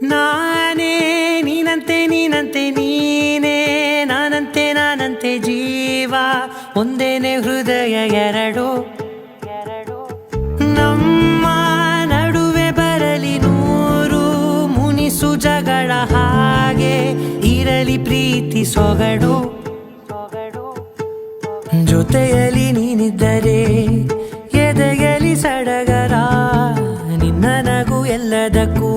ನಾನೇ ನೀನಂತೆ ನೀನಂತೆ ನೀನೇ ನಾನಂತೆ ನಾನಂತೆ ಜೀವ ಒಂದೇನೆ ಹೃದಯ ಎರಡು ನಮ್ಮ ನಡುವೆ ಬರಲಿ ನೂರು ಮುನಿಸು ಜಗಳ ಹಾಗೆ ಇರಲಿ ಪ್ರೀತಿ ಸೊಗಡು ಜೊತೆಯಲ್ಲಿ ನೀನಿದ್ದರೆ ಎದೆಯಲಿ ಸಡಗರ ನಿನ್ನ ನಗು ಎಲ್ಲದಕ್ಕೂ